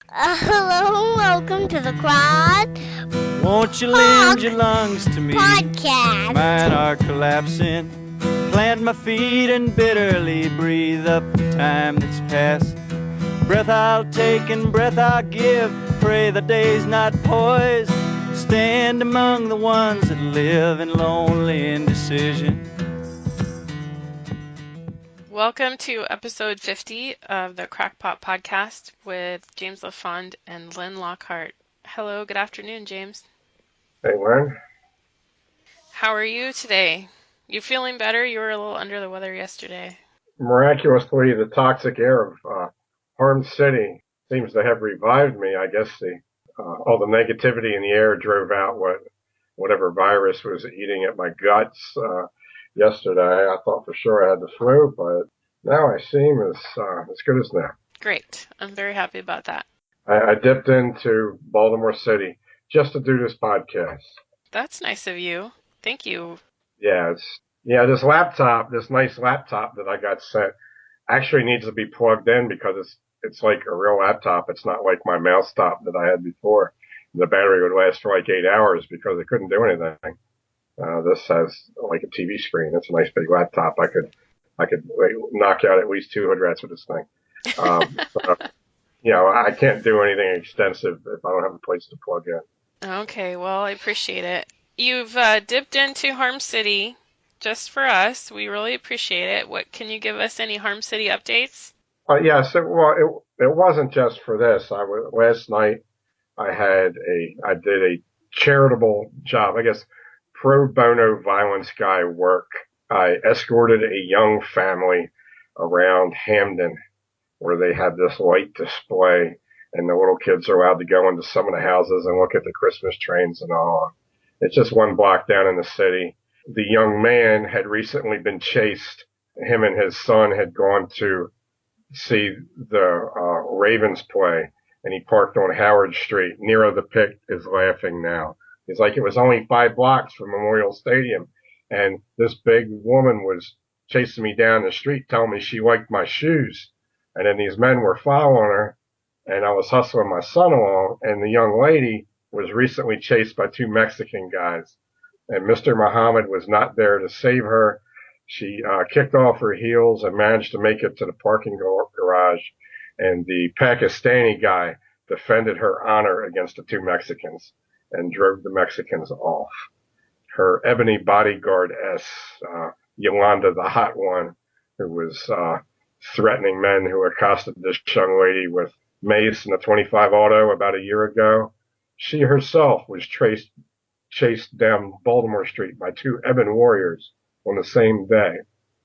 Hello, welcome to the Crackpot Won't you lend your lungs to me? Podcast. Mine are collapsing. Plant my feet and bitterly breathe up the time that's passed. Breath I'll take and breath I'll give. Pray the day's not poised. Stand among the ones that live in lonely indecision. Welcome to episode 50 of the Crackpot Podcast with James LaFond and Lynn Lockhart. Hello, good afternoon, James. Hey, Lynn. How are you today? You feeling better? You were a little under the weather yesterday. Miraculously, the toxic air of Harm City seems to have revived me. I guess all the negativity in the air drove out whatever virus was eating at my guts yesterday. I thought for sure I had the flu, but now I seem as good as new. Great. I'm very happy about that. I dipped into Baltimore City just to do this podcast. That's nice of you. Thank you. Yeah, this nice laptop that I got sent actually needs to be plugged in because it's like a real laptop. It's not like my mouse top that I had before. The battery would last for like 8 hours because it couldn't do anything. This has like a TV screen. It's a nice big laptop. I could knock out at least 2 hood rats with this thing. I can't do anything extensive if I don't have a place to plug in. Okay, well, I appreciate it. You've dipped into Harm City just for us. We really appreciate it. What can you give us any Harm City updates? It wasn't just for this. Last night I did a charitable job. I guess pro bono violence guy work. I escorted a young family around Hamden where they had this light display and the little kids are allowed to go into some of the houses and look at the Christmas trains and all. It's just one block down in the city. The young man had recently been chased. Him and his son had gone to see the Ravens play, and he parked on Howard Street. Nero the Pick is laughing now. He's like, it was only 5 blocks from Memorial Stadium, and this big woman was chasing me down the street, telling me she liked my shoes. And then these men were following her, and I was hustling my son along, and the young lady was recently chased by 2 Mexican guys. And Mr. Muhammad was not there to save her. She kicked off her heels and managed to make it to the parking garage. And the Pakistani guy defended her honor against the 2 Mexicans and drove the Mexicans off. Her ebony bodyguard Yolanda, the hot one, who was threatening men who accosted this young lady with mace and a 25 auto about a year ago. She herself was chased down Baltimore Street by 2 ebon warriors on the same day.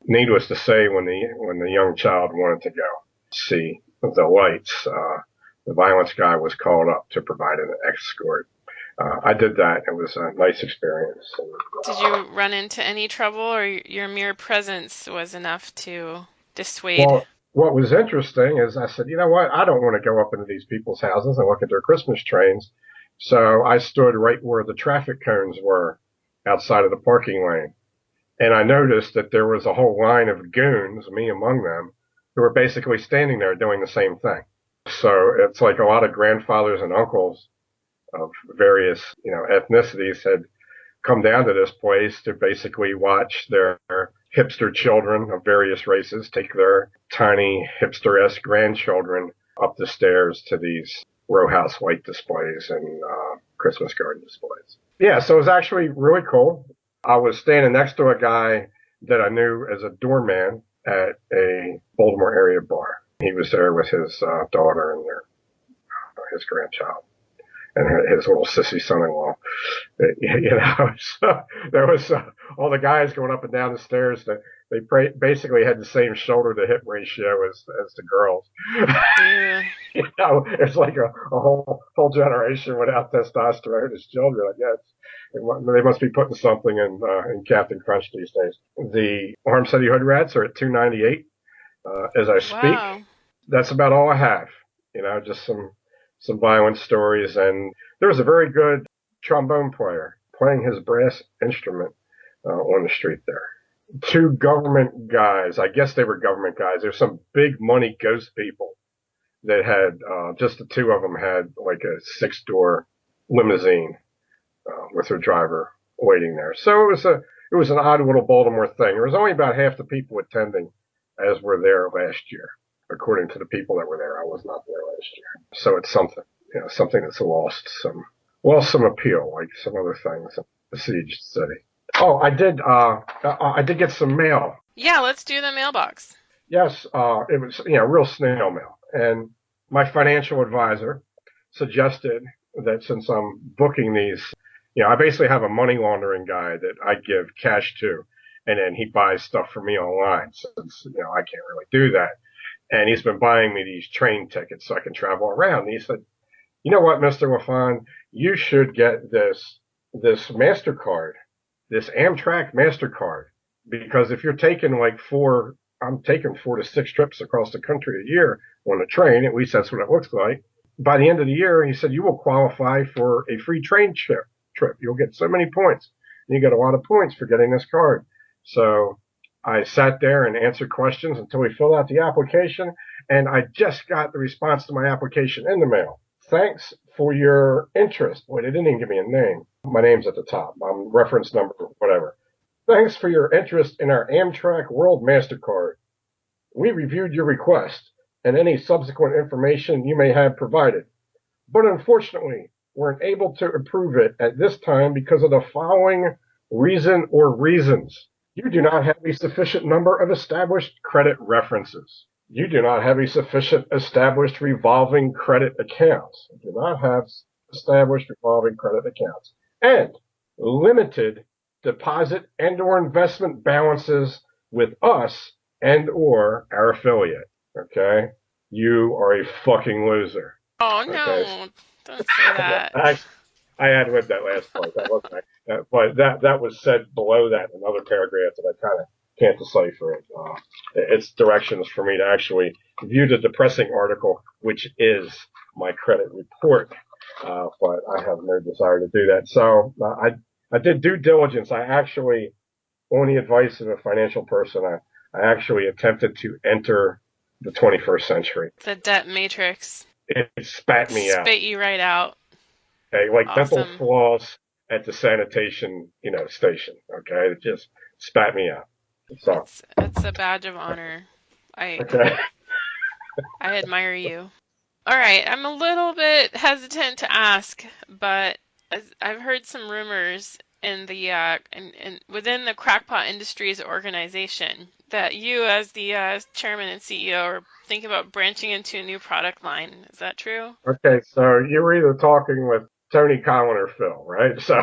Needless to say, when the young child wanted to go see the lights, the violence guy was called up to provide an escort. I did that. It was a nice experience. Did you run into any trouble, or your mere presence was enough to dissuade? Well, what was interesting is I said, you know what? I don't want to go up into these people's houses and look at their Christmas trains. So I stood right where the traffic cones were outside of the parking lane. And I noticed that there was a whole line of goons, me among them, who were basically standing there doing the same thing. So it's like a lot of grandfathers and uncles of various, ethnicities had come down to this place to basically watch their hipster children of various races take their tiny hipster-esque grandchildren up the stairs to these row house light displays and Christmas garden displays. Yeah, so it was actually really cool. I was standing next to a guy that I knew as a doorman at a Baltimore area bar. He was there with his daughter and his grandchild and his little sissy son-in-law. So there was all the guys going up and down the stairs. They basically had the same shoulder to hip ratio as the girls. Yeah. It's like a whole generation without testosterone as children, I guess. They must be putting something in Captain Crunch these days. The Harm City Hood Rats are at 298 as I speak. Wow. That's about all I have. Just some violent stories. And there was a very good trombone player playing his brass instrument on the street there. 2 government guys. I guess they were government guys. There's some big money ghost people They had, just the two of them had like a 6-door limousine, with their driver waiting there. So it was an odd little Baltimore thing. There was only about half the people attending as were there last year, according to the people that were there. I was not there last year. So it's something, something that's lost some appeal, like some other things in the besieged city. Oh, I did get some mail. Yeah, let's do the mailbox. Yes, it was, real snail mail. And my financial advisor suggested that since I'm booking these, I basically have a money laundering guy that I give cash to, and then he buys stuff for me online since, I can't really do that. And he's been buying me these train tickets so I can travel around. And he said, you know what, Mr. LaFond, you should get this MasterCard, this Amtrak MasterCard, because if you're taking I'm taking 4 to 6 trips across the country a year on a train, at least that's what it looks like. By the end of the year, he said, you will qualify for a free train trip. You'll get so many points. And you get a lot of points for getting this card. So I sat there and answered questions until we filled out the application, and I just got the response to my application in the mail. Thanks for your interest. Wait, they didn't even give me a name. My name's at the top. Reference number, whatever. Thanks for your interest in our Amtrak World MasterCard. We reviewed your request and any subsequent information you may have provided, but unfortunately, weren't able to approve it at this time because of the following reason or reasons. You do not have a sufficient number of established credit references. You do not have a sufficient established revolving credit accounts. You do not have established revolving credit accounts. And limited deposit and or investment balances with us and or our affiliate. Okay? You are a fucking loser. Oh, no. Okay? Don't say that. I had read that last part. That wasn't, but that was said below that in another paragraph that I kind of can't decipher it. It's directions for me to actually view the depressing article, which is my credit report. But I have no desire to do that. So I did due diligence. I actually, on the advice of a financial person, I actually attempted to enter the 21st century. The debt matrix. It spat me out. Spit you right out. Okay, like Awesome. dental floss at the sanitation, station. Okay, it just spat me out. So It's a badge of honor. okay. I admire you. All right, I'm a little bit hesitant to ask, but I've heard some rumors in the within the Crackpot Industries organization that you, as the chairman and CEO, are thinking about branching into a new product line. Is that true? Okay, so you were either talking with Tony Collin or Phil, right? So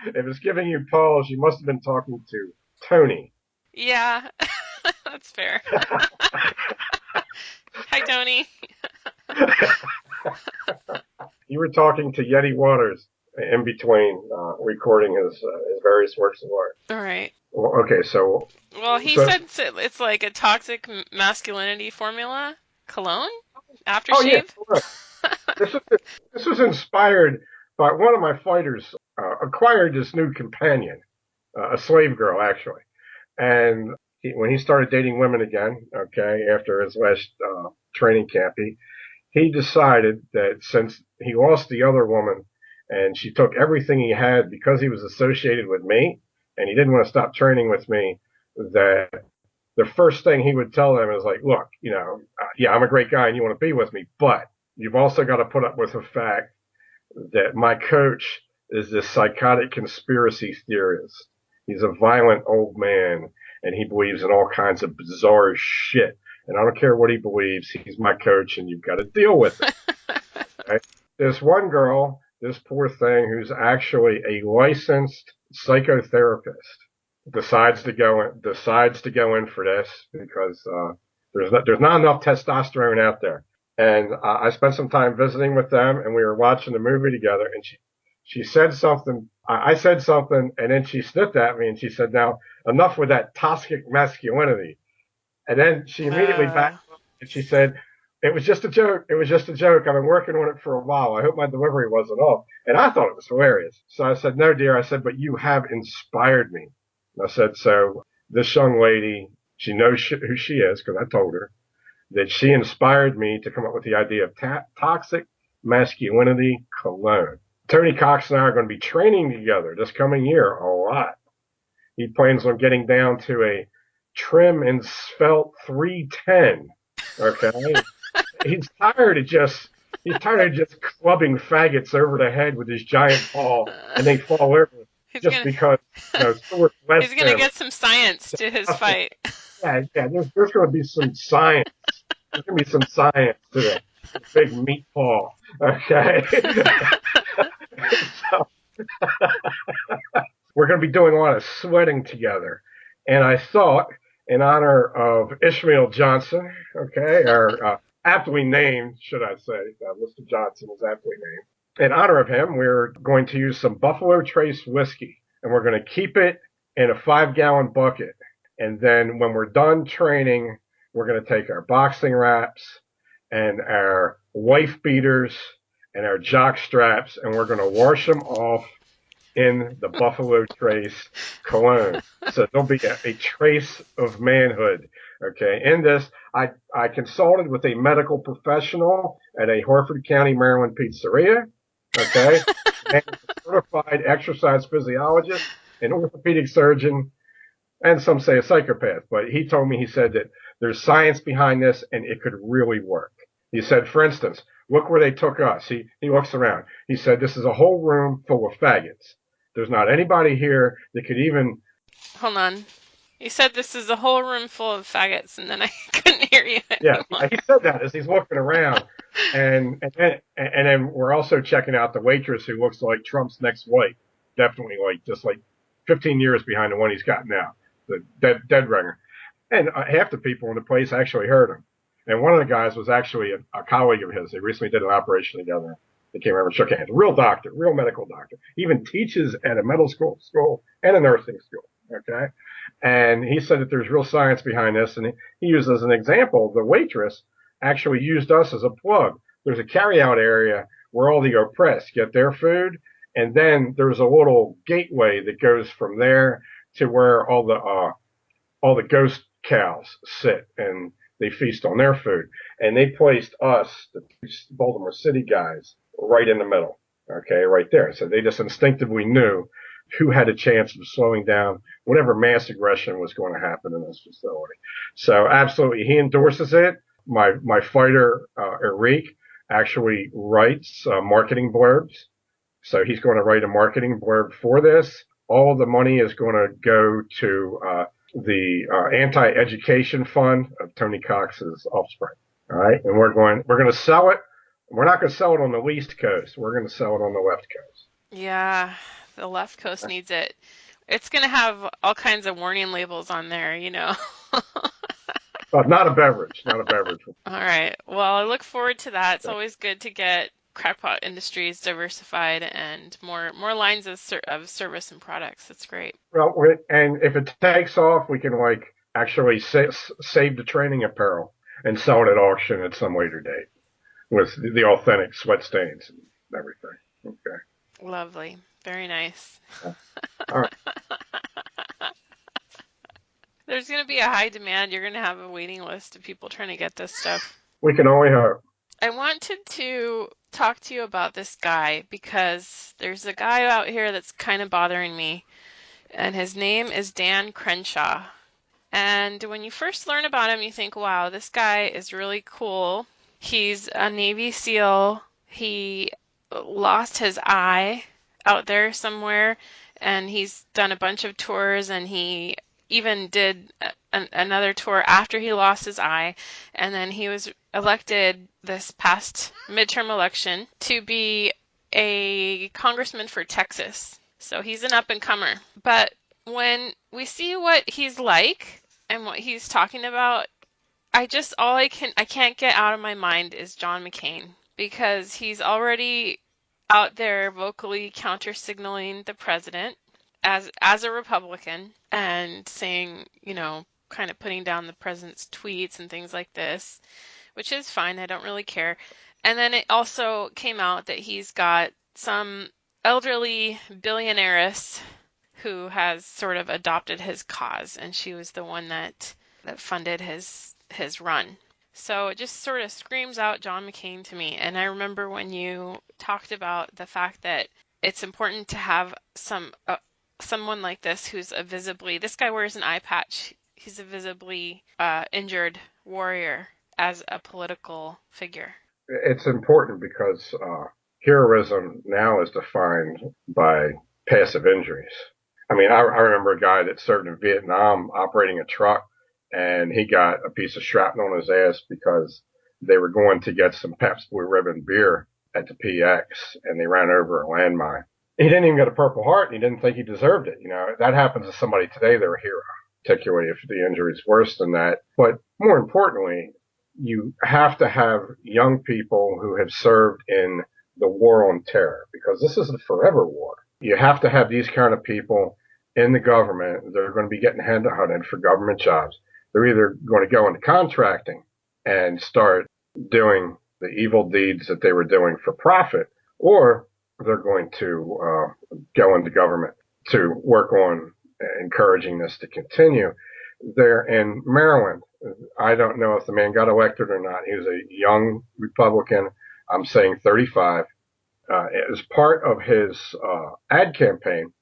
if it's giving you pause, you must have been talking to Tony. Yeah, that's fair. Hi, Tony. You were talking to Yeti Waters in between recording his various works of art. All right. Well, okay, so... Well, he said it's like a toxic masculinity formula. Cologne? Aftershave? Oh, yeah. This was inspired by one of my fighters acquired this new companion, a slave girl, actually. And when he started dating women again, okay, after his last training camp, he decided that since he lost the other woman and she took everything he had because he was associated with me and he didn't want to stop training with me, that the first thing he would tell them is like, look, yeah, I'm a great guy and you want to be with me, but you've also got to put up with the fact that my coach is this psychotic conspiracy theorist. He's a violent old man and he believes in all kinds of bizarre shit. And I don't care what he believes. He's my coach and you've got to deal with it. Right? This one girl, this poor thing who's actually a licensed psychotherapist, decides to go in for this because there's not enough testosterone out there. And I spent some time visiting with them, and we were watching the movie together. And she said something. I said something, and then she sniffed at me, and she said, "Now enough with that toxic masculinity." And then she immediately backed up, and she said, "It was just a joke. It was just a joke. I've been working on it for a while. I hope my delivery wasn't off." And I thought it was hilarious. So I said, "No, dear." I said, "But you have inspired me." And I said, "So this young lady, she knows who she is because I told her. that she inspired me to come up with the idea of toxic masculinity cologne. Tony Cox and I are going to be training together this coming year a lot. He plans on getting down to a trim and svelte 310. Okay. He's tired of just clubbing faggots over the head with his giant paw, and they fall over because Stuart blessed he's gonna him. get some science to his fight. Yeah. There's going to be some science. There's going to be some science to the big meat paw. Okay. So, we're going to be doing a lot of sweating together, and I thought, in honor of Ishmael Johnson, okay, or aptly named, should I say, Mr. Johnson is aptly named. In honor of him, we're going to use some Buffalo Trace whiskey, and we're going to keep it in a 5-gallon bucket. And then when we're done training, we're going to take our boxing wraps and our wife beaters and our jock straps, and we're going to wash them off in the Buffalo Trace cologne. So there'll be a trace of manhood. Okay. In this, I consulted with a medical professional at a Harford County, Maryland pizzeria. Okay. And a certified exercise physiologist, an orthopedic surgeon, and some say a psychopath. But he told me, he said that there's science behind this and it could really work. He said, for instance, look where they took us. He looks around. He said, this is a whole room full of faggots. There's not anybody here that could even... Hold on. You said this is a whole room full of faggots, and then I couldn't hear you anymore. Yeah, he said that as he's looking around. And then we're also checking out the waitress who looks like Trump's next wife. Definitely just 15 years behind the one he's got now, the dead ringer. And half the people in the place actually heard him. And one of the guys was actually a colleague of his. They recently did an operation together. They came over and shook hands. Real doctor, real medical doctor. He even teaches at a medical school and a nursing school. Okay. And he said that there's real science behind this. And he used as an example, the waitress actually used us as a plug. There's a carryout area where all the oppressed get their food. And then there's a little gateway that goes from there to where all the ghost cows sit and they feast on their food. And they placed us, the Baltimore City guys, right in the middle. Okay, right there. So they just instinctively knew who had a chance of slowing down whatever mass aggression was going to happen in this facility. So absolutely, he endorses it. My fighter, Eric, actually writes marketing blurbs. So he's going to write a marketing blurb for this. All the money is going to go to the anti-education fund of Tony Cox's offspring. All right, and we're going to sell it. We're not going to sell it on the East Coast. We're going to sell it on the left coast. Yeah, the left coast needs it. It's going to have all kinds of warning labels on there, But not a beverage. Not a beverage. All right. Well, I look forward to that. It's always good to get Crackpot Industries diversified and more lines of service and products. That's great. Well, and if it takes off, we can actually save the training apparel and sell it at auction at some later date with the authentic sweat stains and everything. Okay. Lovely. Very nice. All right. There's going to be a high demand. You're going to have a waiting list of people trying to get this stuff. We can only hope. I wanted to talk to you about this guy because there's a guy out here that's kind of bothering me, and his name is Dan Crenshaw. And when you first learn about him, you think, wow, this guy is really cool. He's a Navy SEAL. He lost his eye out there somewhere, and he's done a bunch of tours, and he even did another tour after he lost his eye, and then he was elected this past midterm election to be a congressman for Texas. So he's an up-and-comer. But when we see what he's like and what he's talking about, I can't get out of my mind is John McCain, because he's already out there vocally counter-signaling the president as a Republican and saying, kind of putting down the president's tweets and things like this, which is fine. I don't really care. And then it also came out that he's got some elderly billionairess who has sort of adopted his cause, and she was the one that funded his run. So it just sort of screams out John McCain to me. And I remember when you talked about the fact that it's important to have someone like this who's a visibly, this guy wears an eye patch. He's a visibly injured warrior as a political figure. It's important because heroism now is defined by passive injuries. I mean, I remember a guy that served in Vietnam operating a truck, and he got a piece of shrapnel on his ass because they were going to get some Pabst Blue Ribbon beer at the PX, and they ran over a landmine. He didn't even get a Purple Heart, and he didn't think he deserved it. You know, that happens to somebody today, they're a hero, particularly if the injury is worse than that. But more importantly, you have to have young people who have served in the war on terror, because this is a forever war. You have to have these kind of people in the government. They're going to be getting hunted for government jobs. They're either going to go into contracting and start doing the evil deeds that they were doing for profit, or they're going to go into government to work on encouraging this to continue. There in Maryland, I don't know if the man got elected or not. He was a young Republican. I'm saying 35. As part of his ad campaign,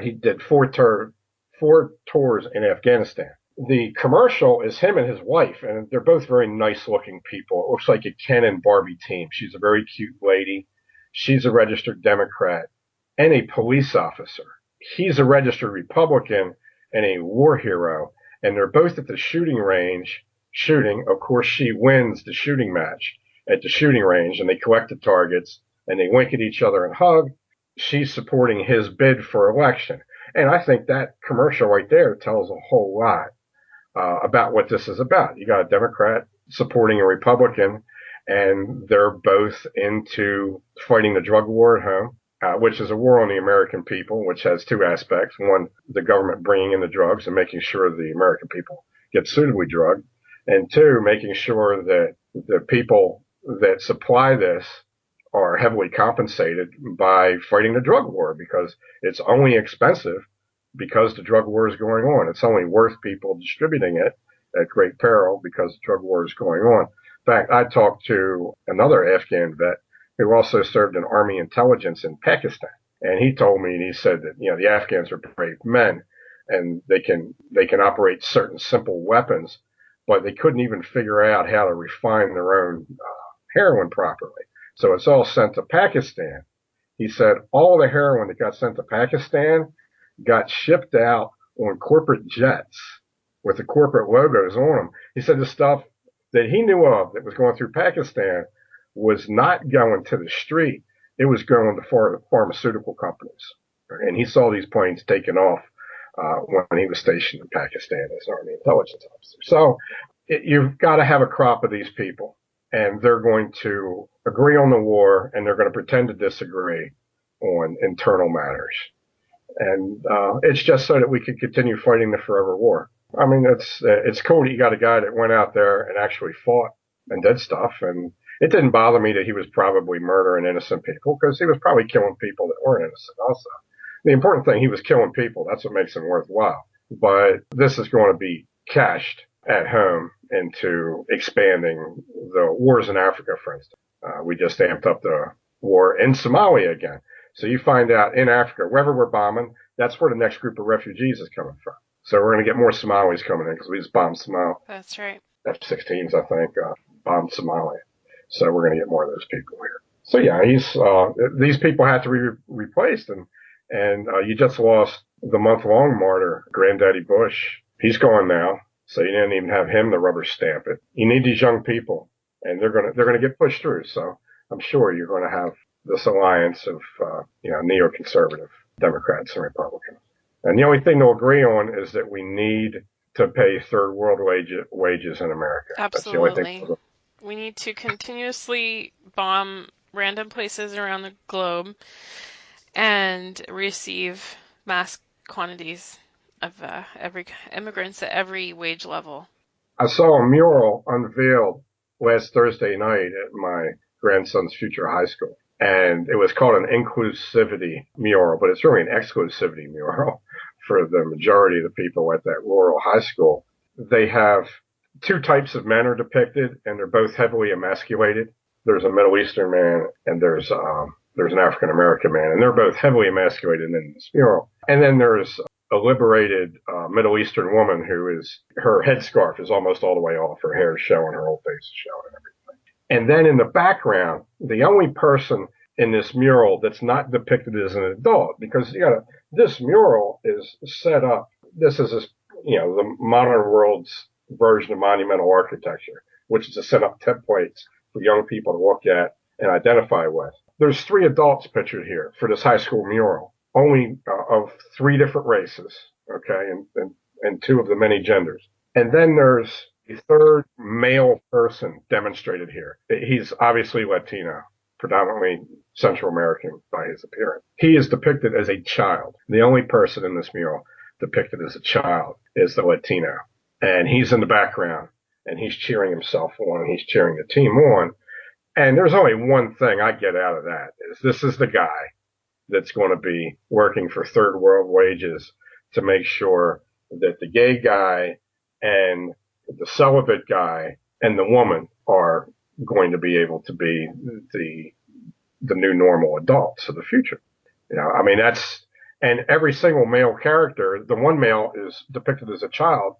he did four tours in Afghanistan. The commercial is him and his wife, and they're both very nice-looking people. It looks like a Ken and Barbie team. She's a very cute lady. She's a registered Democrat and a police officer. He's a registered Republican and a war hero, and they're both at the shooting range shooting. Of course, she wins the shooting match at the shooting range, and they collect the targets, and they wink at each other and hug. She's supporting his bid for election. And I think that commercial right there tells a whole lot about what this is about. You got a Democrat supporting a Republican, and they're both into fighting the drug war at home, which is a war on the American people, which has two aspects. One, the government bringing in the drugs and making sure the American people get suitably drugged. And two, making sure that the people that supply this are heavily compensated by fighting the drug war, because it's only expensive because the drug war is going on. It's only worth people distributing it at great peril because the drug war is going on. In fact, I talked to another Afghan vet who also served in Army intelligence in Pakistan. And he told me, and he said that, the Afghans are brave men and they can operate certain simple weapons, but they couldn't even figure out how to refine their own heroin properly. So it's all sent to Pakistan. He said all the heroin that got sent to Pakistan got shipped out on corporate jets with the corporate logos on them. He said the stuff that he knew of that was going through Pakistan was not going to the street. It was going to pharmaceutical companies. And he saw these planes taken off when he was stationed in Pakistan as an Army intelligence officer. So you've got to have a crop of these people, and they're going to agree on the war, and they're going to pretend to disagree on internal matters. And it's just so that we can continue fighting the forever war. I mean, it's cool that you got a guy that went out there and actually fought and did stuff. And it didn't bother me that he was probably murdering innocent people, because he was probably killing people that weren't innocent also. The important thing, he was killing people. That's what makes him worthwhile. But this is going to be cashed at home into expanding the wars in Africa, for instance. We just amped up the war in Somalia again. So you find out in Africa, wherever we're bombing, that's where the next group of refugees is coming from. So we're going to get more Somalis coming in because we just bombed Somalia. That's right. F-16s, I think, bombed Somalia. So we're going to get more of those people here. So yeah, these people have to be replaced, and you just lost the month-long martyr, Granddaddy Bush. He's gone now, so you didn't even have him to rubber stamp it. You need these young people, and they're going to get pushed through. So I'm sure you're going to have this alliance of neoconservative Democrats and Republicans. And the only thing they'll agree on is that we need to pay third world wages in America. Absolutely. That's the only thing. We need to continuously bomb random places around the globe and receive mass quantities of every immigrants at every wage level. I saw a mural unveiled last Thursday night at my grandson's future high school. And it was called an inclusivity mural, but it's really an exclusivity mural for the majority of the people at that rural high school. They have two types of men are depicted, and they're both heavily emasculated. There's a Middle Eastern man, and there's an African American man, and they're both heavily emasculated in this mural. And then there's a liberated Middle Eastern woman who is, her headscarf is almost all the way off, her hair is showing, her whole face is showing, and everything. And then in the background, the only person in this mural that's not depicted as an adult, because this mural is set up. This is the modern world's version of monumental architecture, which is to set up templates for young people to look at and identify with. There's 3 adults pictured here for this high school mural, only of 3 different races, okay, and 2 of the many genders. And then there's a 3rd male person demonstrated here. He's obviously Latino, predominantly Central American by his appearance. He is depicted as a child. The only person in this mural depicted as a child is the Latino. And he's in the background, and he's cheering himself on, and he's cheering the team on. And there's only one thing I get out of that, is this is the guy that's going to be working for third world wages to make sure that the gay guy and the celibate guy and the woman are going to be able to be the new normal adults of the future. I mean, and every single male character, the one male is depicted as a child,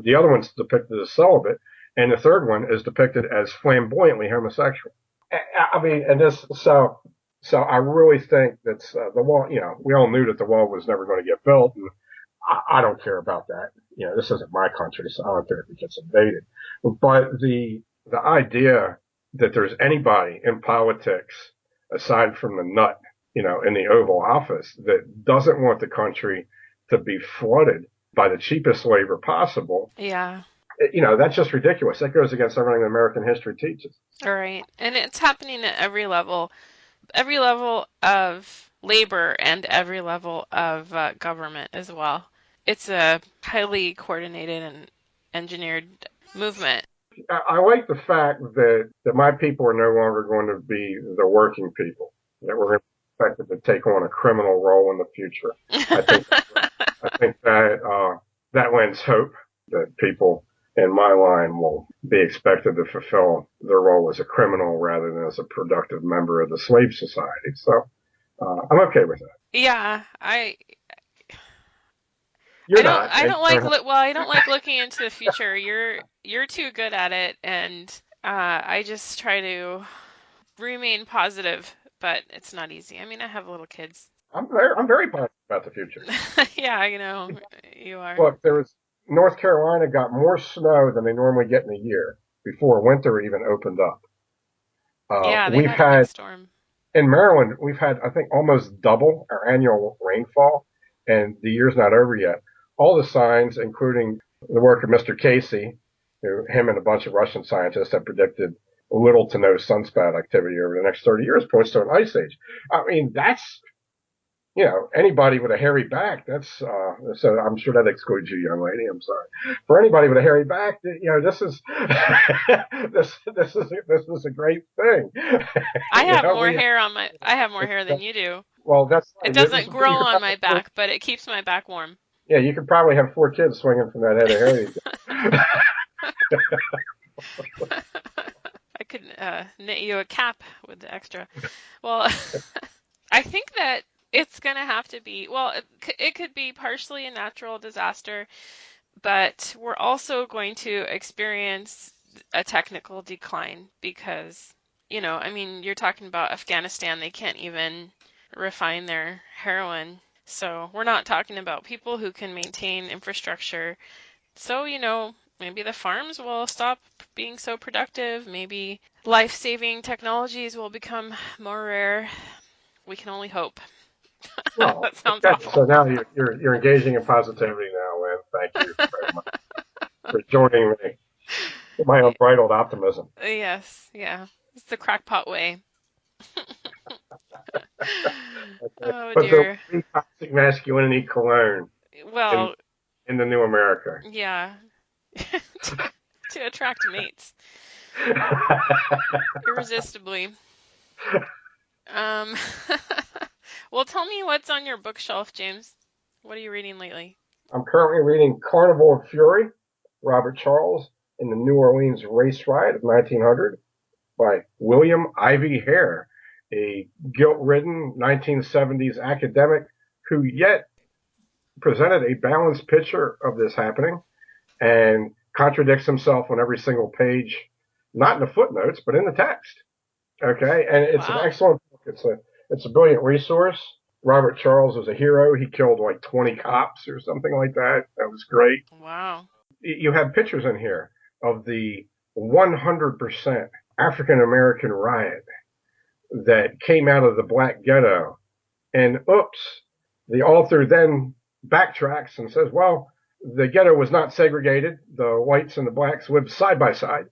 the other one's depicted as celibate, and the third one is depicted as flamboyantly homosexual. I mean, and so I really think that's the wall. We all knew that the wall was never going to get built, and I don't care about that. This isn't my country, so I don't care if it gets invaded. But the idea that there's anybody in politics aside from the nut, in the Oval Office that doesn't want the country to be flooded by the cheapest labor possible. Yeah. That's just ridiculous. That goes against everything American history teaches. All right. And it's happening at every level of labor and every level of government as well. It's a highly coordinated and engineered movement. I like the fact that my people are no longer going to be the working people, that we're expected to take on a criminal role in the future. I think that lends hope that people in my line will be expected to fulfill their role as a criminal rather than as a productive member of the slave society. So I'm okay with that. Yeah, I don't like looking into the future. You're too good at it, and I just try to remain positive, but it's not easy. I mean, I have little kids. I'm very positive about the future. Yeah, I know you are. Look, North Carolina got more snow than they normally get in a year before winter even opened up. Yeah, they had a big storm. In Maryland, we've had, I think, almost double our annual rainfall, and the year's not over yet. All the signs, including the work of Mr. Casey, him and a bunch of Russian scientists have predicted little to no sunspot activity over the next 30 years, points to an ice age. I mean, that's, anybody with a hairy back, that's, so I'm sure that excludes you, young lady. I'm sorry. For anybody with a hairy back, this is, this is a great thing. I have I have more hair than you do. Well, it doesn't grow on my back, but it keeps my back warm. Yeah, you could probably have 4 kids swinging from that head of hair. I could knit you a cap with the extra. Well, I think that it's going to have to be, it could be partially a natural disaster, but we're also going to experience a technical decline because, you're talking about Afghanistan. They can't even refine their heroin. So we're not talking about people who can maintain infrastructure. So, maybe the farms will stop being so productive. Maybe life-saving technologies will become more rare. We can only hope. Well, that sounds awful. So now you're engaging in positivity now, Lynn. Thank you very much for joining me. My unbridled optimism. Yes, yeah. It's the crackpot way. Okay. Oh, but dear. The toxic masculinity cologne in the new America. Yeah. to attract mates. Irresistibly. Well, tell me what's on your bookshelf, James. What are you reading lately? I'm currently reading Carnival of Fury, Robert Charles, in the New Orleans race riot of 1900 by William Ivy Hare, a guilt-ridden 1970s academic who yet presented a balanced picture of this happening and contradicts himself on every single page, not in the footnotes, but in the text. Okay, and it's an Wow. excellent book. It's a brilliant resource. Robert Charles was a hero. He killed like 20 cops or something like that. That was great. Wow. You have pictures in here of the 100% African American riot that came out of the black ghetto. And oops, the author then backtracks and says, well, the ghetto was not segregated. The whites and the blacks lived side by side.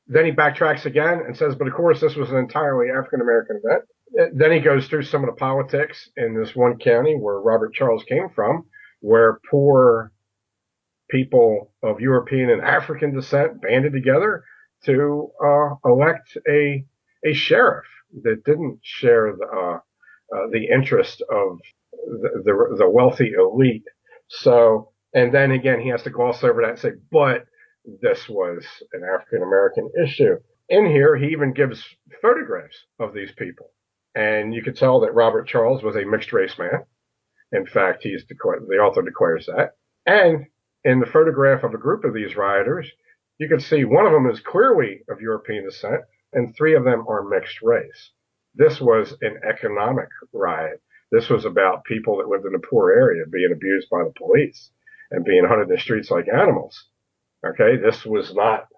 Then he backtracks again and says, but of course, this was an entirely African American event. Then he goes through some of the politics in this one county where Robert Charles came from, where poor people of European and African descent banded together to elect a sheriff that didn't share the interest of the wealthy elite. So, and then again, he has to gloss over that and say, but this was an African American issue. In here, he even gives photographs of these people. And you could tell that Robert Charles was a mixed race man. In fact, the author declares that. And in the photograph of a group of these rioters, you can see one of them is clearly of European descent and three of them are mixed race. This was an economic riot. This was about people that lived in a poor area being abused by the police and being hunted in the streets like animals. Okay, this was not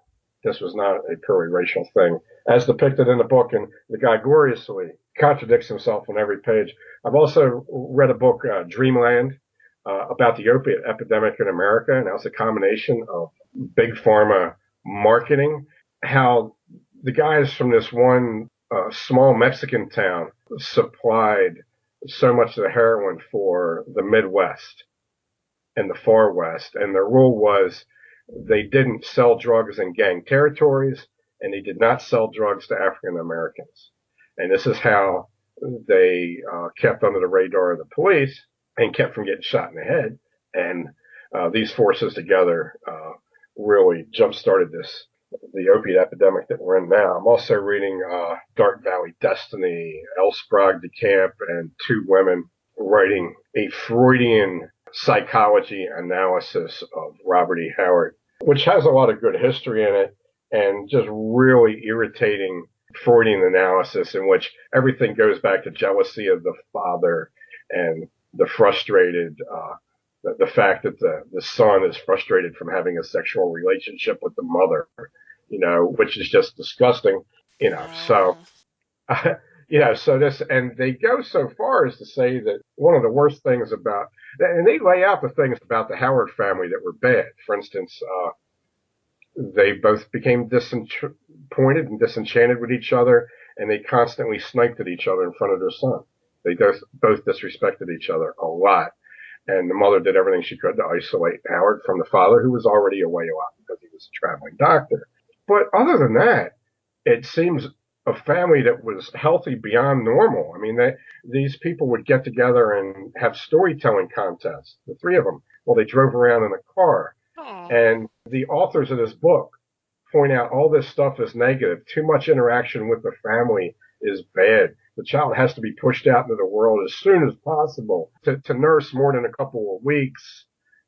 a purely racial thing, as depicted in the book, and the guy gloriously contradicts himself on every page. I've also read a book, Dreamland, about the opiate epidemic in America, and that was a combination of big pharma marketing, how the guys from this one small Mexican town supplied so much of the heroin for the Midwest and the Far West, and their rule was they didn't sell drugs in gang territories, and they did not sell drugs to African Americans. And this is how they kept under the radar of the police and kept from getting shot in the head. And these forces together really jump-started the opiate epidemic that we're in now. I'm also reading Dark Valley Destiny, L. Sprague de Camp, and two women writing a Freudian psychology analysis of Robert E. Howard, which has a lot of good history in it and just really irritating Freudian analysis in which everything goes back to jealousy of the father and the frustrated, the fact that the son is frustrated from having a sexual relationship with the mother, which is just disgusting, so. So this, and they go so far as to say that one of the worst things about, and they lay out the things about the Howard family that were bad. For instance, they both became disappointed and disenchanted with each other, and they constantly sniped at each other in front of their son. They both disrespected each other a lot. And the mother did everything she could to isolate Howard from the father, who was already away a lot because he was a traveling doctor. But other than that, it seems a family that was healthy beyond normal. I mean, these people would get together and have storytelling contests, the three of them, while they drove around in a car. Oh. And the authors of this book point out all this stuff is negative. Too much interaction with the family is bad. The child has to be pushed out into the world as soon as possible. To nurse more than a couple of weeks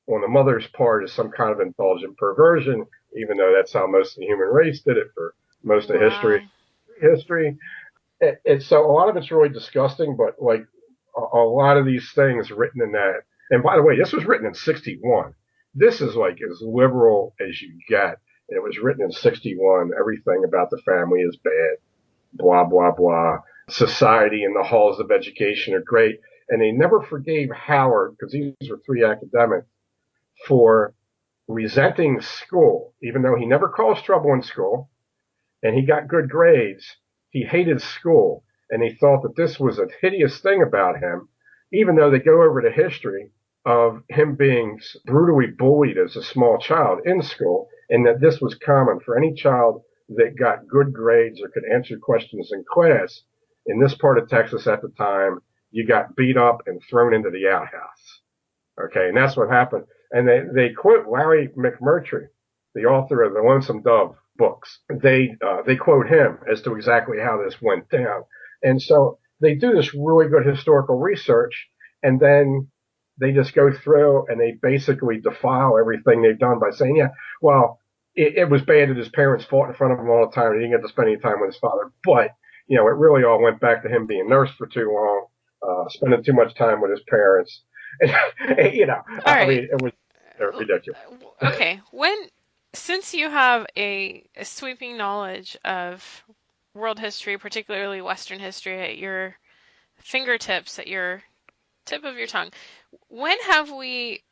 on the mother's part is some kind of indulgent perversion, even though that's how most of the human race did it for most of history. So a lot of it's really disgusting, but like a lot of these things written in that. And by the way, this was written in 61. This is like as liberal as you get. And it was written in 61. Everything about the family is bad. Blah, blah, blah. Society and the halls of education are great. And they never forgave Howard, because these were three academics, for resenting school, even though he never caused trouble in school. And he got good grades. He hated school, and he thought that this was a hideous thing about him, even though they go over the history of him being brutally bullied as a small child in school, and that this was common for any child that got good grades or could answer questions in class. In this part of Texas at the time, you got beat up and thrown into the outhouse. Okay, and that's what happened. And they quote Larry McMurtry, the author of the Lonesome Dove books, they quote him as to exactly how this went down. And so they do this really good historical research, and then they just go through and they basically defile everything they've done by saying, yeah, well, it was bad that his parents fought in front of him all the time. He didn't get to spend any time with his father. But, it really all went back to him being nursed for too long, spending too much time with his parents. And, All right. mean, it was ridiculous. Okay. Since you have a sweeping knowledge of world history, particularly Western history, at your fingertips, at your tip of your tongue, when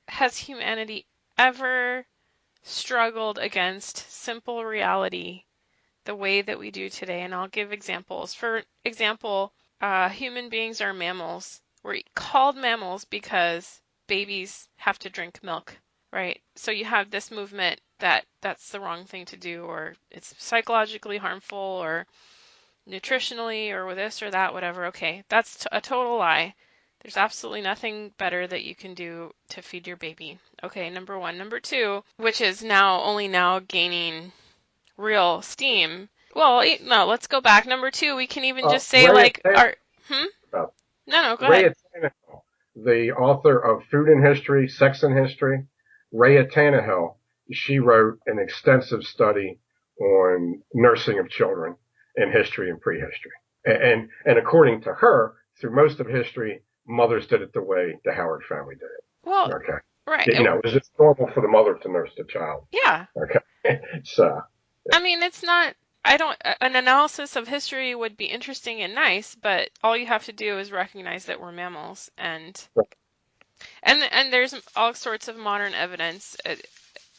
has humanity ever struggled against simple reality the way that we do today? And I'll give examples. For example, human beings are mammals. We're called mammals because babies have to drink milk, right? So you have this movement that's the wrong thing to do, or it's psychologically harmful, or nutritionally, or with this or that, whatever. Okay, that's a total lie. There's absolutely nothing better that you can do to feed your baby. Okay, number one. Number two, which is only now gaining real steam. Well, no, let's go back. Number two, we can even just say No, go ahead. Tannehill, the author of Food and History, Sex and History, Rhea Tannehill, she wrote an extensive study on nursing of children in history and prehistory. And according to her, through most of history, mothers did it the way the Howard family did it. Well, okay. Right. It was just normal for the mother to nurse the child. Yeah. Okay. So. I mean, it's not. An analysis of history would be interesting and nice, but all you have to do is recognize that we're mammals, and there's all sorts of modern evidence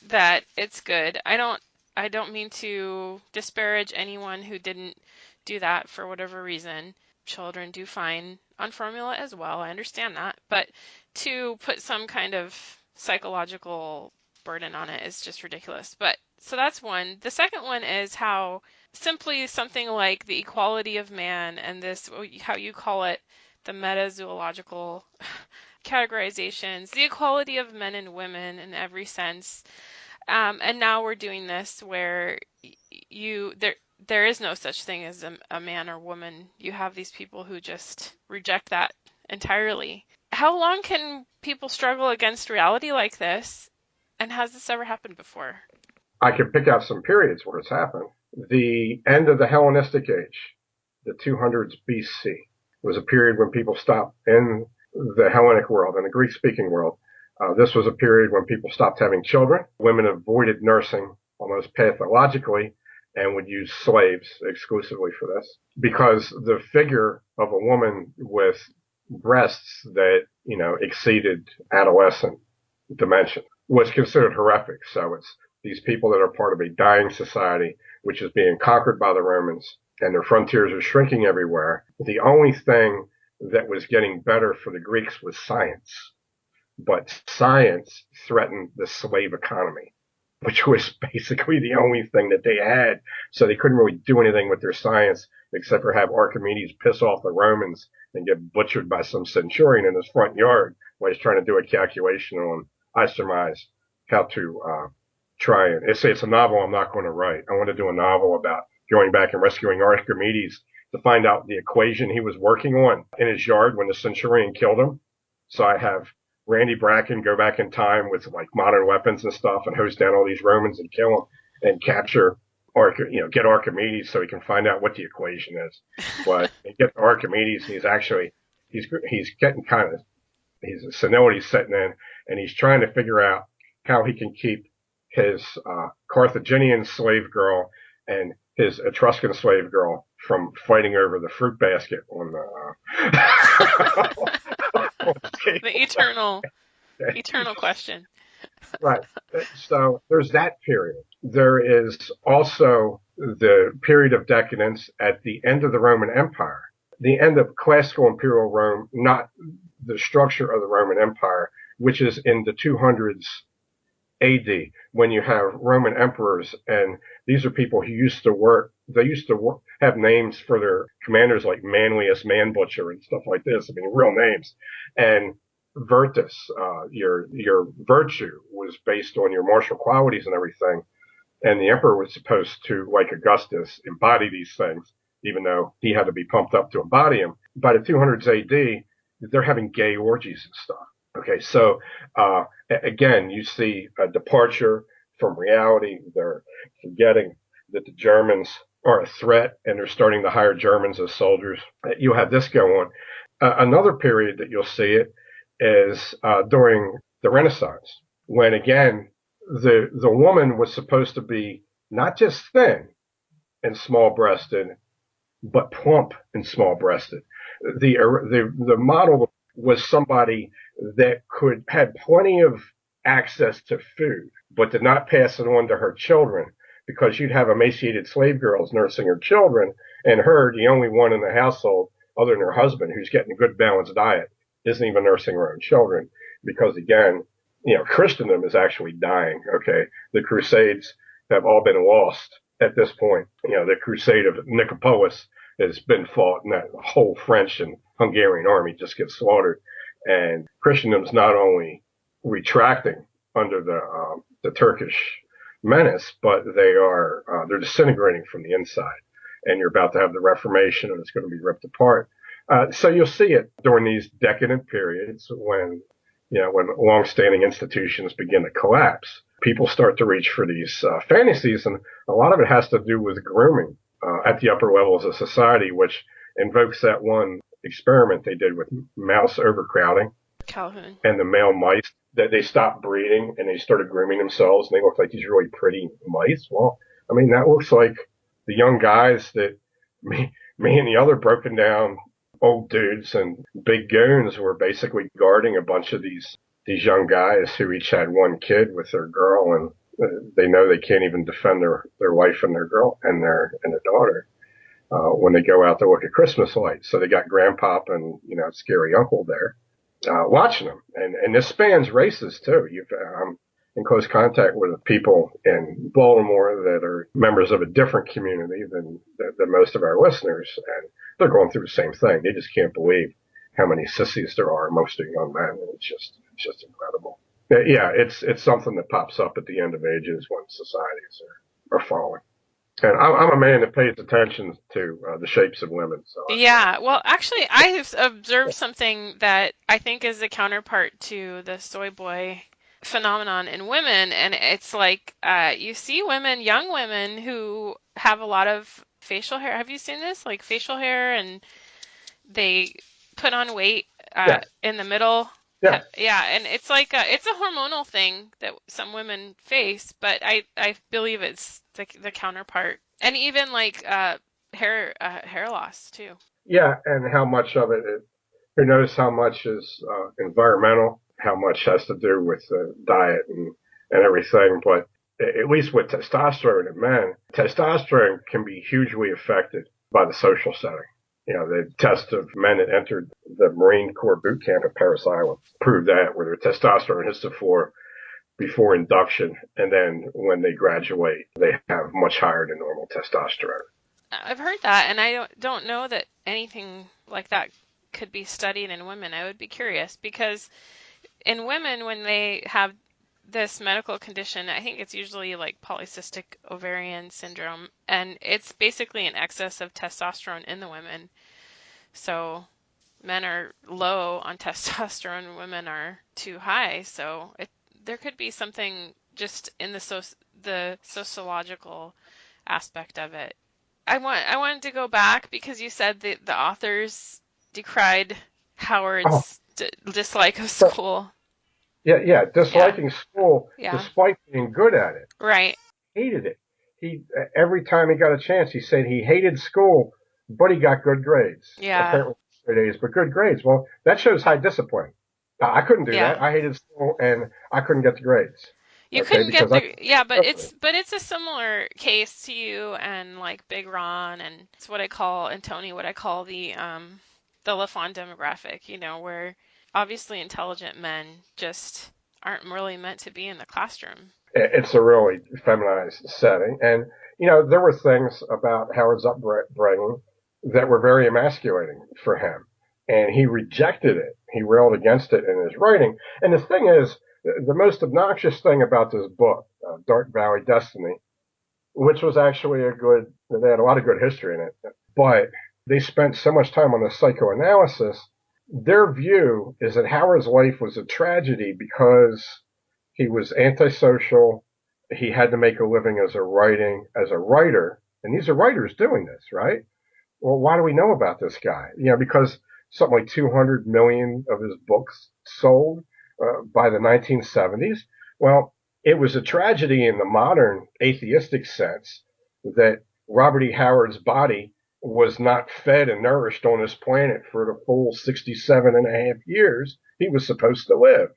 that it's good. I don't mean to disparage anyone who didn't do that for whatever reason. Children do fine on formula as well. I understand that, but to put some kind of psychological burden on it is just ridiculous. But so that's one. The second one is how simply something like the equality of man and this, how you call it, the meta-zoological categorizations, the equality of men and women in every sense. And now we're doing this where there is no such thing as a man or woman. You have these people who just reject that entirely. How long can people struggle against reality like this? And has this ever happened before? I could pick out some periods where it's happened. The end of the Hellenistic age, the 200s BC, was a period when people stopped in the Hellenic world, in the Greek-speaking world. This was a period when people stopped having children. Women avoided nursing almost pathologically and would use slaves exclusively for this, because the figure of a woman with breasts that, exceeded adolescent dimension was considered horrific. So it's these people that are part of a dying society, which is being conquered by the Romans, and their frontiers are shrinking everywhere. The only thing that was getting better for the Greeks was science. But science threatened the slave economy, which was basically the only thing that they had. So they couldn't really do anything with their science except for have Archimedes piss off the Romans and get butchered by some centurion in his front yard while he's trying to do a calculation on, I surmise, how to try and say it's a novel I'm not going to write. I want to do a novel about going back and rescuing Archimedes to find out the equation he was working on in his yard when the centurion killed him. So I have Randy Bracken go back in time with like modern weapons and stuff and hose down all these Romans and kill them and capture get Archimedes so he can find out what the equation is. But they get Archimedes and he's getting he's senility setting in, and he's trying to figure out how he can keep his Carthaginian slave girl and his Etruscan slave girl from fighting over the fruit basket on the eternal question. Right. So there's that period. There is also the period of decadence at the end of the Roman Empire, the end of classical imperial Rome, not the structure of the Roman Empire, which is in the 200s AD, when you have Roman emperors, and these are people who used to work, have names for their commanders like Manlius, Man Butcher, and stuff like this. I mean, real names. And Virtus, your virtue was based on your martial qualities and everything. And the emperor was supposed to, like Augustus, embody these things, even though he had to be pumped up to embody them. By the 200s AD, they're having gay orgies and stuff. Okay, so again, you see a departure from reality. They're forgetting that the Germans are a threat, and they're starting to hire Germans as soldiers. You have this go on. Another period that you'll see it is during the Renaissance, when again the woman was supposed to be not just thin and small-breasted, but plump and small-breasted. The model was somebody that had plenty of access to food, but did not pass it on to her children, because you'd have emaciated slave girls nursing her children, and her, the only one in the household other than her husband who's getting a good balanced diet, isn't even nursing her own children, because again, Christendom is actually dying. Okay, the Crusades have all been lost at this point. The Crusade of Nicopolis has been fought, and that whole French and Hungarian army just gets slaughtered. And Christendom's not only retracting under the Turkish menace, but they're disintegrating from the inside. And you're about to have the Reformation, and it's going to be ripped apart. So you'll see it during these decadent periods when long-standing institutions begin to collapse. People start to reach for these fantasies, and a lot of it has to do with grooming at the upper levels of society, which invokes that one experiment they did with mouse overcrowding. Calhoun. And the male mice, that they stopped breeding and they started grooming themselves, and they looked like these really pretty mice. Well, I mean, that looks like the young guys that me and the other broken down old dudes and big goons were basically guarding a bunch of these young guys who each had one kid with their girl, and they know they can't even defend their wife and their girl and their daughter when they go out to look at Christmas lights. So they got grandpop and scary uncle there watching them, and this spans races too. I'm in close contact with people in Baltimore that are members of a different community than most of our listeners, and they're going through the same thing. They just can't believe how many sissies there are amongst their young men. And it's just incredible. Yeah, it's something that pops up at the end of ages when societies are falling. And I'm a man that pays attention to the shapes of women. So yeah, well, actually, I've observed something that I think is a counterpart to the soy boy phenomenon in women, and it's like you see young women who have a lot of facial hair. Have you seen this? Like facial hair, and they put on weight in the middle. Yeah. Yeah, and it's like it's a hormonal thing that some women face, but I believe it's the counterpart, and even like hair loss too. Yeah, and how much of it, who knows how much is environmental, how much has to do with diet and everything, but at least with testosterone in men, testosterone can be hugely affected by the social setting. The test of men that entered the Marine Corps boot camp at Parris Island proved that, where their testosterone hits the floor before induction, and then when they graduate, they have much higher than normal testosterone. I've heard that, and I don't know that anything like that could be studied in women. I would be curious, because in women, when they have this medical condition, I think it's usually like polycystic ovarian syndrome, and it's basically an excess of testosterone in the women. So men are low on testosterone and women are too high. So there could be something just in the sociological aspect of it. I wanted to go back because you said the authors decried Howard's dislike of school. Yeah, disliking school despite being good at it. Right. Hated it. He every time he got a chance, he said he hated school, but he got good grades. Yeah. Apparently straight A's, but good grades. Well, that shows high discipline. I couldn't do that. I hated school and I couldn't get the grades. You couldn't get but it's a similar case to you and like Big Ron, and it's what I call, and Tony, what I call the LaFond demographic, where obviously intelligent men just aren't really meant to be in the classroom. It's a really feminized setting. And, there were things about Howard's upbringing that were very emasculating for him. And he rejected it. He railed against it in his writing. And the thing is, the most obnoxious thing about this book, Dark Valley Destiny, which was actually they had a lot of good history in it. But they spent so much time on the psychoanalysis. Their view is that Howard's life was a tragedy because he was antisocial. He had to make a living as a writer. And these are writers doing this, right? Well, why do we know about this guy? Because something like 200 million of his books sold by the 1970s. Well, it was a tragedy in the modern atheistic sense that Robert E. Howard's body was not fed and nourished on this planet for the full 67 and a half years he was supposed to live,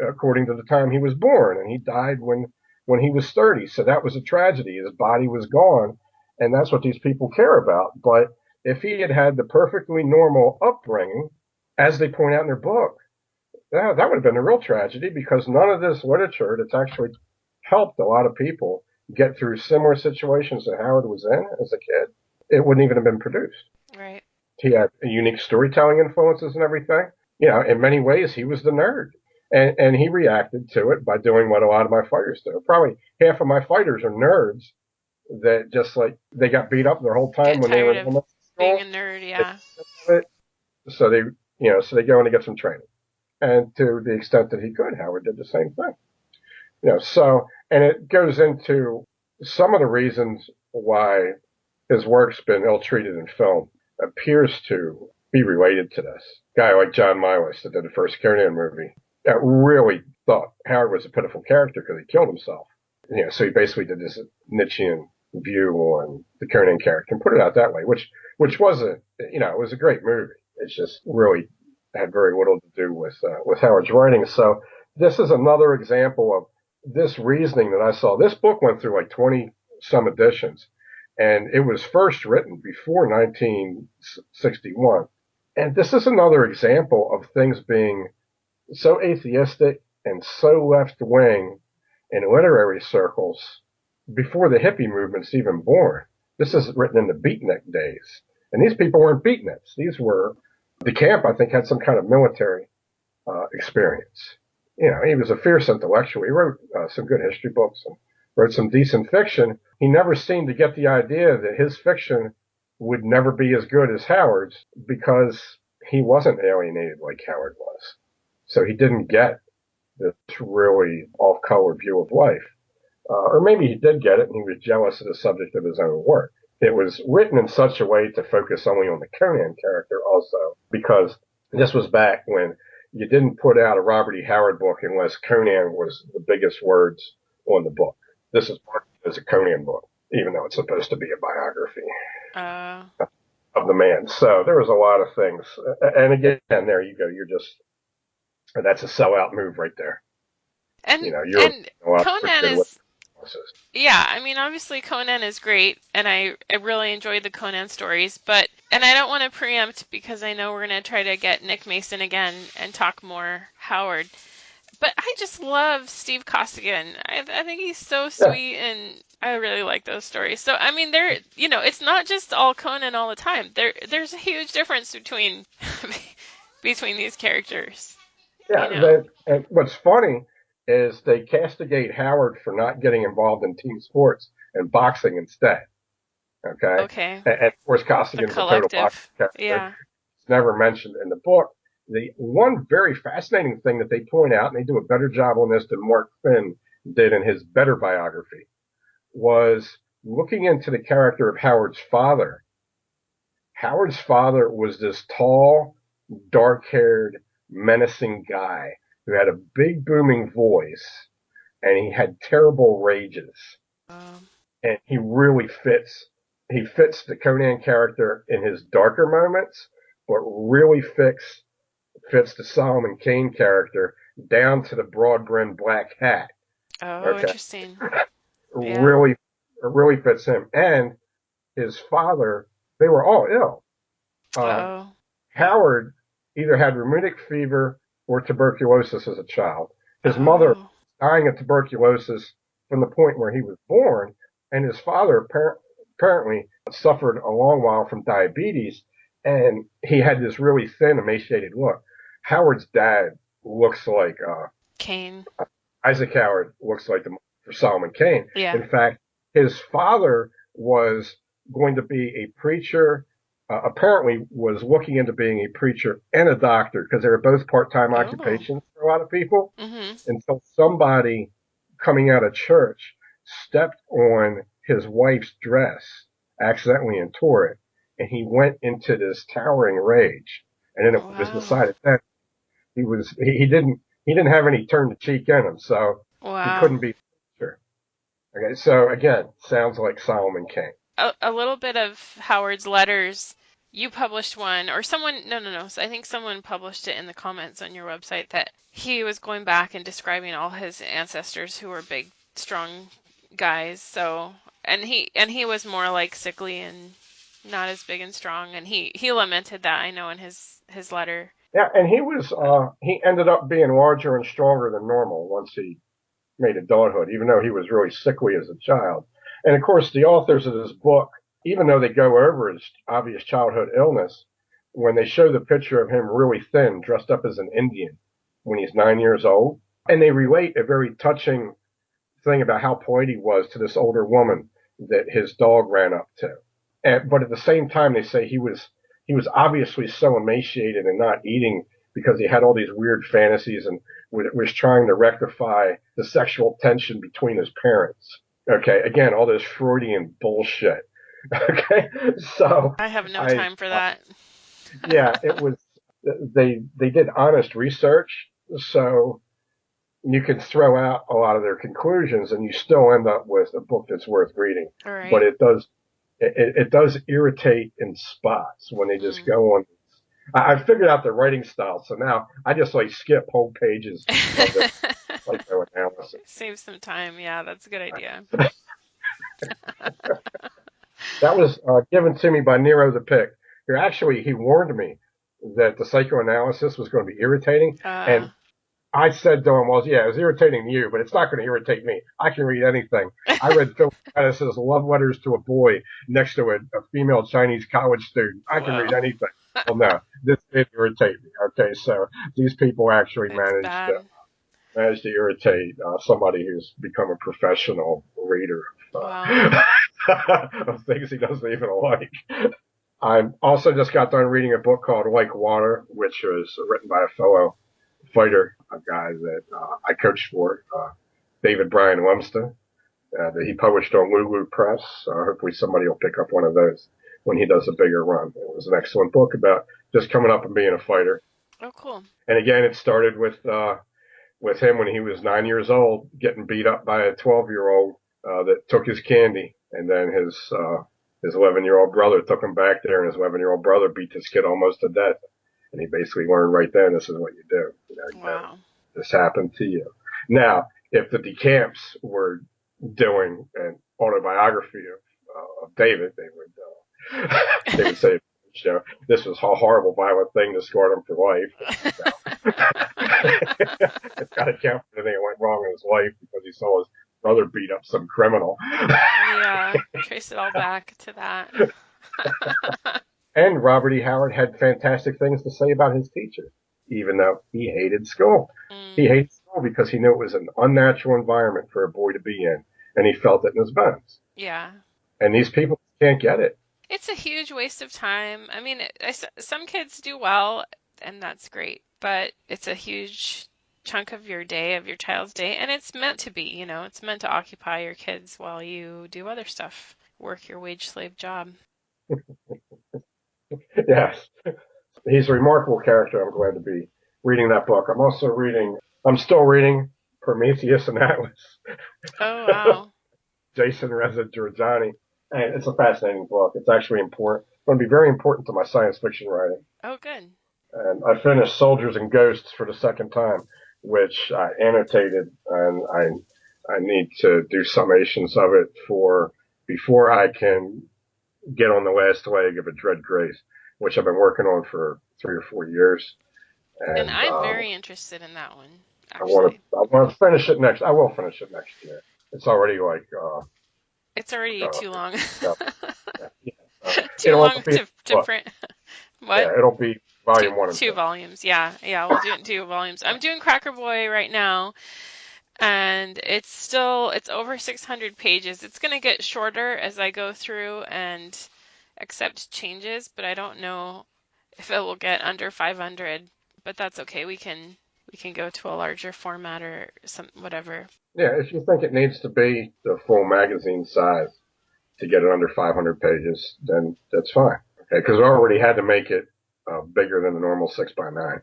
according to the time he was born. And he died when he was 30. So that was a tragedy. His body was gone. And that's what these people care about. But if he had had the perfectly normal upbringing, as they point out in their book, that would have been a real tragedy, because none of this literature that's actually helped a lot of people get through similar situations that Howard was in as a kid, it wouldn't even have been produced. Right. He had unique storytelling influences and everything. In many ways, he was the nerd. And he reacted to it by doing what a lot of my fighters do. Probably half of my fighters are nerds that just they got beat up their whole time when they were in being a nerd, yeah. So they go in to get some training. And to the extent that he could, Howard did the same thing. And it goes into some of the reasons why his work's been ill-treated in film appears to be related to this. A guy like John Milius that did the first Conan movie really thought Howard was a pitiful character because he killed himself. So he basically did this Nietzschean view on the Conan character and put it out that way, which was it was a great movie. It's just really had very little to do with Howard's writing. So this is another example of this reasoning that I saw. This book went through 20 some editions, and it was first written before 1961. And this is another example of things being so atheistic and so left-wing in literary circles before the hippie movement's even born. This is written in the beatnik days. And these people weren't beatniks. The camp, I think, had some kind of military experience. He was a fierce intellectual. He wrote some good history books and wrote some decent fiction. He never seemed to get the idea that his fiction would never be as good as Howard's, because he wasn't alienated like Howard was. So he didn't get this really off-color view of life. Or maybe he did get it and he was jealous of the subject of his own work. It was written in such a way to focus only on the Conan character also, because this was back when you didn't put out a Robert E. Howard book unless Conan was the biggest words on the book. This is part of a Conan book, even though it's supposed to be a biography of the man. So there was a lot of things. And again, there you go. That's a sellout move right there. And Conan is... Yeah, I mean, obviously Conan is great, and I really enjoyed the Conan stories, and I don't want to preempt, because I know we're going to try to get Nick Mason again and talk more Howard, but I just love Steve Costigan. I think he's so sweet, and I really like those stories. So, I mean, it's not just all Conan all the time. There's a huge difference between these characters. Yeah, and what's funny is they castigate Howard for not getting involved in team sports and boxing instead. Okay. And of course, Costigan's a total boxing character. Yeah. It's never mentioned in the book. The one very fascinating thing that they point out, and they do a better job on this than Mark Finn did in his better biography, was looking into the character of Howard's father. Howard's father was this tall, dark-haired, menacing guy who had a big booming voice, and he had terrible rages. And he really fits the Conan character in his darker moments, but really fits the Solomon Kane character down to the broad-brimmed black hat. Oh, interesting. Yeah. Really fits him. And his father, they were all ill. Howard either had rheumatic fever or tuberculosis as a child. His mother dying of tuberculosis from the point where he was born, and his father apparently suffered a long while from diabetes, and he had this really thin, emaciated look. Howard's dad looks like Kane. Isaac Howard looks like for Solomon Kane. Yeah. In fact, his father was going to be a preacher, apparently was looking into being a preacher and a doctor because they were both part-time Oh. occupations for a lot of people Mhm. until somebody coming out of church stepped on his wife's dress accidentally and tore it. And he went into this towering rage. And then it was Wow. decided that he didn't have any turn the cheek in him, so he Wow. couldn't be sure. Okay, so again, sounds like Solomon King. A little bit of Howard's letters. You published one, or someone, no. So I think someone published it in the comments on your website that he was going back and describing all his ancestors who were big, strong guys. So, and he was more like sickly and not as big and strong, and he lamented that, I know, in his letter. Yeah, and he ended up being larger and stronger than normal once he made adulthood, even though he was really sickly as a child. And of course, the authors of this book, even though they go over his obvious childhood illness, when they show the picture of him really thin, dressed up as an Indian when he's 9 years old, and they relate a very touching thing about how polite he was to this older woman that his dog ran up to. But at the same time, they say he was obviously so emaciated and not eating because he had all these weird fantasies and was trying to rectify the sexual tension between his parents. Okay, again, all this Freudian bullshit. Okay, so I have no time for that. yeah, it was. They did honest research, so you can throw out a lot of their conclusions, and you still end up with a book that's worth reading. All right. But it does irritate in spots when they just go on. I figured out the writing style, so now I just skip whole pages of the psychoanalysis. Save some time. Yeah, that's a good idea. That was given to me by Nero the Pick. He warned me that the psychoanalysis was going to be irritating, and I said to him, well, yeah, it was irritating to you, but it's not going to irritate me. I can read anything. I read Phil Pettis' Love Letters to a Boy next to a female Chinese college student. I can read anything. Well, no, this did irritate me. Okay, so these people actually managed to irritate somebody who's become a professional reader of things he doesn't even like. I also just got done reading a book called Like Water, which was written by a fellow fighter, a guy that I coached for, David Bryan Lumsden, that he published on Lulu Press. Hopefully somebody will pick up one of those when he does a bigger run. It was an excellent book about just coming up and being a fighter. Oh, cool. And again, it started with him when he was 9 years old, getting beat up by a 12-year-old that took his candy, and then his 11-year-old brother took him back there, and his 11-year-old brother beat this kid almost to death. And he basically learned right then, this is what you do. Wow. This happened to you. Now, if the DeCamps were doing an autobiography of David, they would say, this was a horrible, violent thing that scarred him for life. It's got to count for anything that went wrong in his life because he saw his brother beat up some criminal. Yeah, trace it all back to that. And Robert E. Howard had fantastic things to say about his teacher, even though he hated school. He hated school because he knew it was an unnatural environment for a boy to be in, and he felt it in his bones. Yeah. And these people can't get it. It's a huge waste of time. I mean, some kids do well, and that's great, but it's a huge chunk of your day, of your child's day, and it's meant to be, it's meant to occupy your kids while you do other stuff, work your wage slave job. Yes. He's a remarkable character. I'm glad to be reading that book. I'm still reading Prometheus and Atlas. Oh, wow. Jason Reza Giorgiani. And it's a fascinating book. It's actually important. It's going to be very important to my science fiction writing. Oh, good. And I finished Soldiers and Ghosts for the second time, which I annotated, and I need to do summations of it before I can get on the last leg of A Dread Grace, which I've been working on for 3 or 4 years. And I'm very interested in that one, actually. I want to finish it next. I will finish it next year. It's already it's already too long. Yeah. Too long to print. What? Yeah, it'll be volume 1 and 2. 2 volumes. Yeah, we'll do it in 2 volumes. I'm doing Cracker Boy right now. and it's over 600 pages. It's going to get shorter as I go through and accept changes, but I don't know if it will get under 500, but that's okay. We can go to a larger format or whatever. Yeah, if you think it needs to be the full magazine size to get it under 500 pages, then that's fine. Okay, because I already had to make it bigger than the normal 6x9,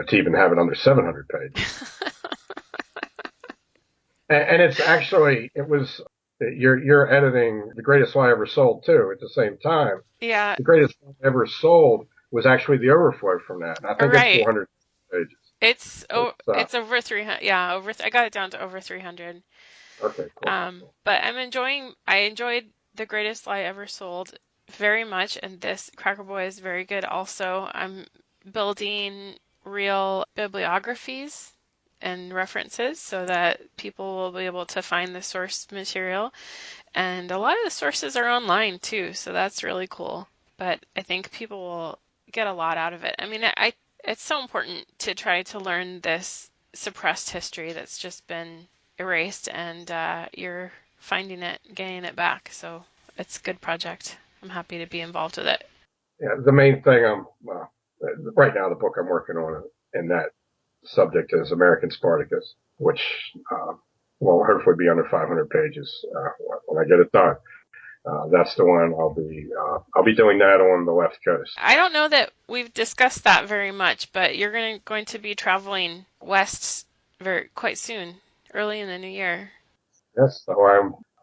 to even have it under 700 pages. And it's actually, you're editing The Greatest Lie Ever Sold too at the same time. Yeah. The Greatest Lie Ever Sold was actually the overflow from that. And I think it's 400 pages. It's over 300. Yeah, I got it down to over 300. Okay, cool. But I enjoyed The Greatest Lie Ever Sold very much, and this Cracker Boy is very good also. I'm building real bibliographies and references so that people will be able to find the source material. And a lot of the sources are online too, so that's really cool. But I think people will get a lot out of it. I mean, it's so important to try to learn this suppressed history that's just been erased, and you're finding it, getting it back. So it's a good project. I'm happy to be involved with it. Yeah, the main thing right now, the book I'm working on in that subject is American Spartacus, which will hopefully be under 500 pages when I get it done. That's the one I'll be doing that on the West Coast. I don't know that we've discussed that very much, but you're going to be traveling west quite soon, early in the new year. Yes, so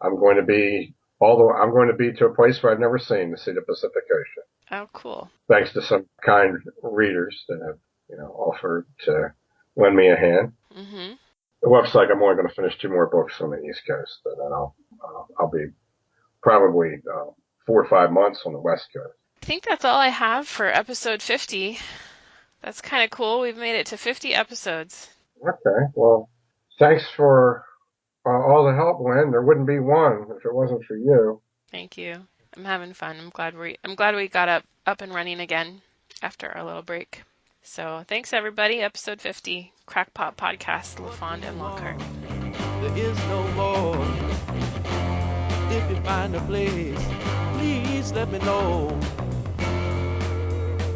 I'm going to be to a place where I've never seen, to see the Pacific Ocean. Oh, cool. Thanks to some kind readers that have, offered to lend me a hand. Mm-hmm. It looks like I'm only going to finish 2 more books on the East Coast, and then I'll be probably 4 or 5 months on the West Coast. I think that's all I have for episode 50. That's kind of cool. We've made it to 50 episodes. Okay. Well, thanks for all the help, Lynn. There wouldn't be one if it wasn't for you. Thank you. I'm having fun. I'm glad we got up and running again after our little break. So thanks everybody. Episode 50, Crackpot Podcast, LaFond and Lockhart. There is no more. If you find a place, please let me know.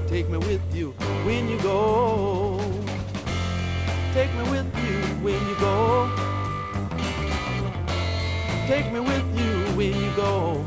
Take me with you when you go. Take me with you when you go. Take me with you when you go.